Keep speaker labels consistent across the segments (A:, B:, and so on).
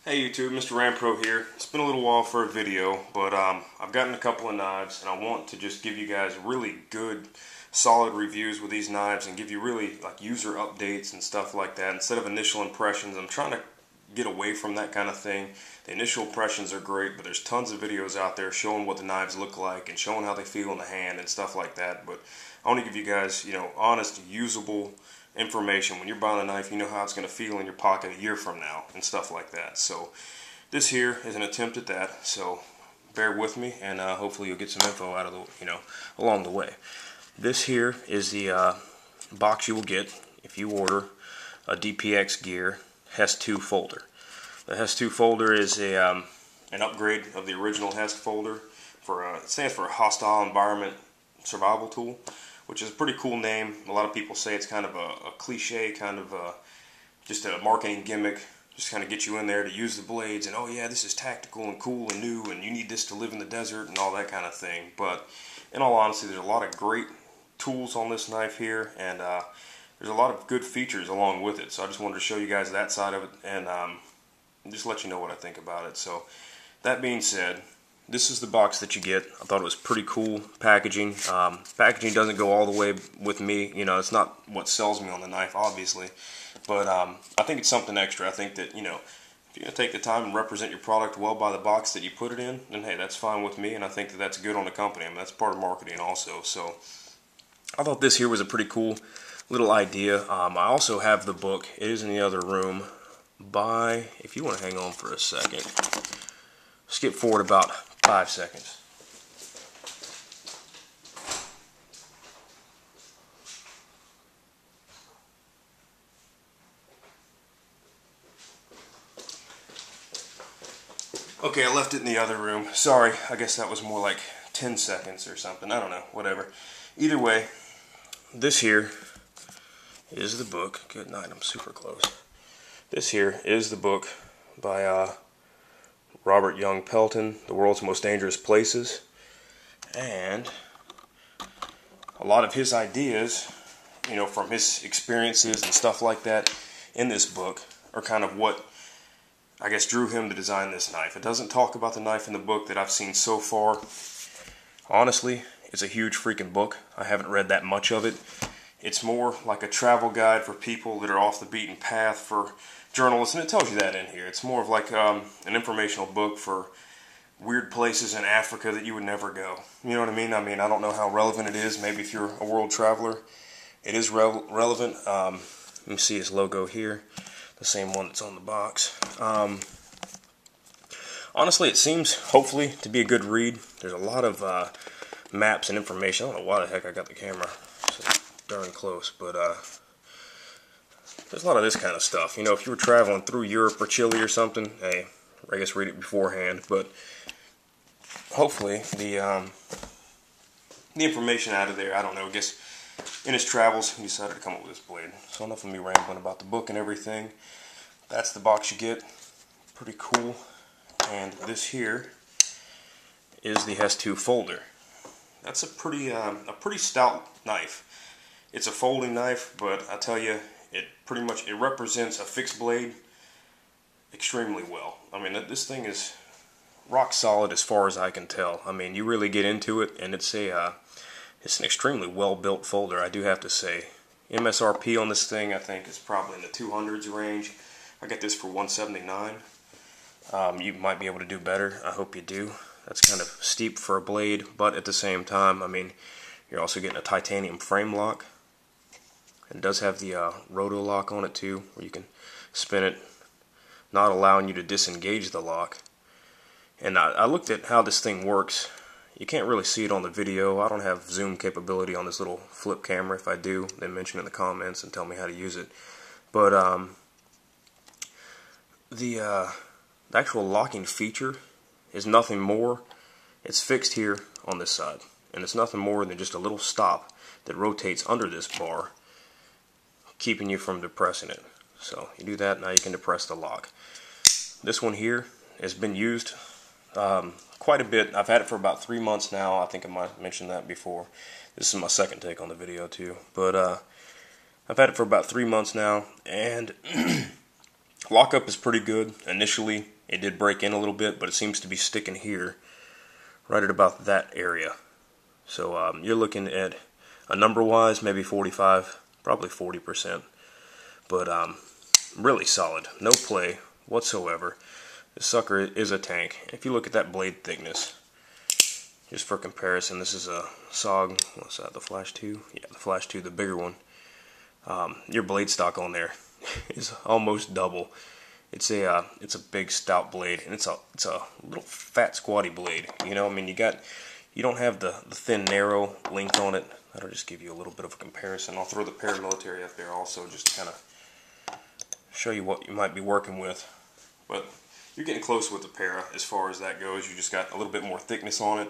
A: Hey YouTube, MrRampro here. It's been a little while for a video, but I've gotten a couple of knives and I want to just give you guys really good, solid reviews with these knives and give you really like user updates and stuff like that. Instead of initial impressions, I'm trying to get away from that kind of thing. The initial impressions are great, but there's tons of videos out there showing what the knives look like and showing how they feel in the hand and stuff like that. But I want to give you guys, honest, usable information. When you're buying a knife, you know how it's going to feel in your pocket a year from now and stuff like that. So this here is an attempt at that, so bear with me and hopefully you'll get some info out of the along the way. This here is the box you will get if you order a DPX gear HEST 2 folder. The HEST 2 folder is an upgrade of the original HEST folder. It stands for Hostile Environment Survival Tool, which is a pretty cool name. A lot of people say it's kind of a cliche, kind of just a marketing gimmick, just kind of get you in there to use the blades and, oh yeah, this is tactical and cool and new and you need this to live in the desert and all that kind of thing. But in all honesty, there's a lot of great tools on this knife here, and there's a lot of good features along with it. So I just wanted to show you guys that side of it and just let you know what I think about it. So that being said, this is the box that you get. I thought it was pretty cool packaging. Packaging doesn't go all the way with me. It's not what sells me on the knife, obviously. But I think it's something extra. I think that, if you're going to take the time and represent your product well by the box that you put it in, then hey, that's fine with me. And I think that that's good on the company. I mean, that's part of marketing also. So I thought this here was a pretty cool little idea. I also have the book. It is in the other room by, if you want to hang on for a second, skip forward about 5 seconds. Okay, I left it in the other room. Sorry, I guess that was more like 10 seconds or something. I don't know, whatever. Either way, this here is the book. Good night, I'm super close. This here is the book by Robert Young Pelton, The World's Most Dangerous Places, and a lot of his ideas, from his experiences and stuff like that in this book are kind of what I guess drew him to design this knife. It doesn't talk about the knife in the book that I've seen so far. Honestly, it's a huge freaking book. I haven't read that much of it. It's more like a travel guide for people that are off the beaten path, for journalists, and it tells you that in here. It's more of like an informational book for weird places in Africa that you would never go. You know what I mean? I don't know how relevant it is. Maybe if you're a world traveler, it is relevant. Let me see his logo here, the same one that's on the box. Honestly, it seems, hopefully, to be a good read. There's a lot of maps and information. I don't know why the heck I got the camera so darn close, but there's a lot of this kind of stuff. If you were traveling through Europe or Chile or something, hey, I guess read it beforehand. But hopefully the information out of there, I don't know, I guess in his travels he decided to come up with this blade. So enough of me rambling about the book and everything. That's the box you get. Pretty cool. And this here is the HEST 2 folder. That's a pretty stout knife. It's a folding knife, but I tell you, it represents a fixed blade extremely well. This thing is rock solid as far as I can tell. You really get into it, and it's an extremely well built folder, I do have to say. MSRP on this thing, I think, is probably in the 200s range. I got this for $179. You might be able to do better. I hope you do. That's kind of steep for a blade, but at the same time, you're also getting a titanium frame lock. It does have the roto-lock on it too, where you can spin it, not allowing you to disengage the lock. And I looked at how this thing works. You can't really see it on the video. I don't have zoom capability on this little flip camera. If I do, then mention it in the comments and tell me how to use it. But the actual locking feature is nothing more. It's fixed here on this side, and it's nothing more than just a little stop that rotates under this bar, keeping you from depressing it. So you do that, now you can depress the lock. This one here has been used quite a bit. I've had it for about 3 months now. I think I might have mentioned that before. This is my second take on the video too. But I've had it for about 3 months now, and Lockup is pretty good. Initially, it did break in a little bit, but it seems to be sticking here, right at about that area. So you're looking at a number-wise, maybe 45, probably 40%. But really solid. No play whatsoever. This sucker is a tank. If you look at that blade thickness, just for comparison, this is a SOG, what's that, the Flash 2? Yeah, the Flash 2, the bigger one. Your blade stock on there is almost double. It's a big stout blade, and it's a little fat squatty blade. You know, I mean, you don't have the thin narrow length on it. That'll just give you a little bit of a comparison. I'll throw the paramilitary up there also, just to kind of show you what you might be working with. But you're getting close with the para as far as that goes. You just got a little bit more thickness on it.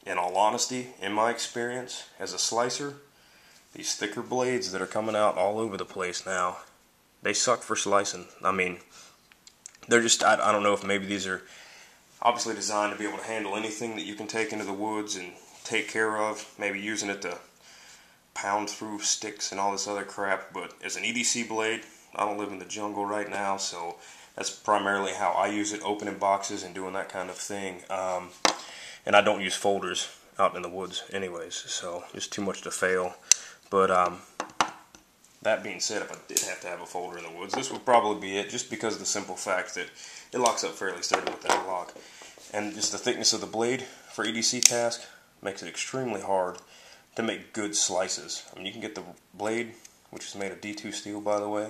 A: In all honesty, in my experience as a slicer, these thicker blades that are coming out all over the place now, they suck for slicing. I mean, they're just, I don't know if maybe these are obviously designed to be able to handle anything that you can take into the woods and take care of, maybe using it to pound through sticks and all this other crap. But as an EDC blade, I don't live in the jungle right now, so that's primarily how I use it, opening boxes and doing that kind of thing. And I don't use folders out in the woods anyways, so just too much to fail. But that being said, if I did have to have a folder in the woods, this would probably be it, just because of the simple fact that it locks up fairly sturdy with that lock. And just the thickness of the blade for EDC task makes it extremely hard to make good slices. I mean, you can get the blade, which is made of D2 steel, by the way.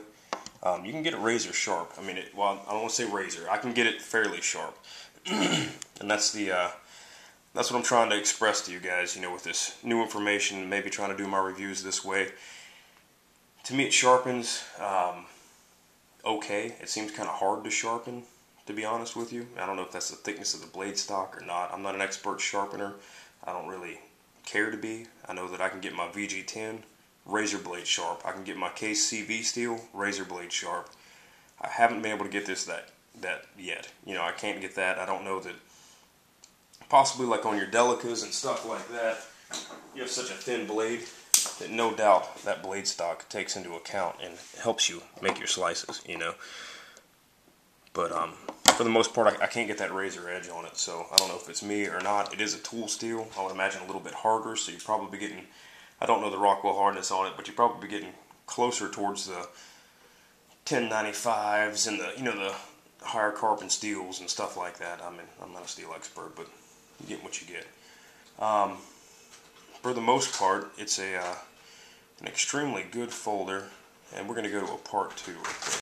A: You can get it razor sharp. I mean, well, I don't want to say razor. I can get it fairly sharp. And that's what I'm trying to express to you guys, you know, with this new information, maybe trying to do my reviews this way. To me, it sharpens okay. It seems kind of hard to sharpen, to be honest with you. I don't know if that's the thickness of the blade stock or not. I'm not an expert sharpener. I don't really care to be. I know that I can get my VG10 razor blade sharp. I can get my Case CV steel razor blade sharp. I haven't been able to get that yet. You know, I can't get that. I don't know that. Possibly like on your Delicas and stuff like that, you have such a thin blade that no doubt that blade stock takes into account and helps you make your slices, you know. But for the most part, I can't get that razor edge on it, so I don't know if it's me or not. It is a tool steel. I would imagine a little bit harder, so you're probably getting, I don't know the Rockwell hardness on it, but you're probably getting closer towards the 1095s and the, you know, the higher carbon steels and stuff like that. I mean, I'm not a steel expert, but you get what you get. For the most part, it's an extremely good folder, and we're going to go to a part 2.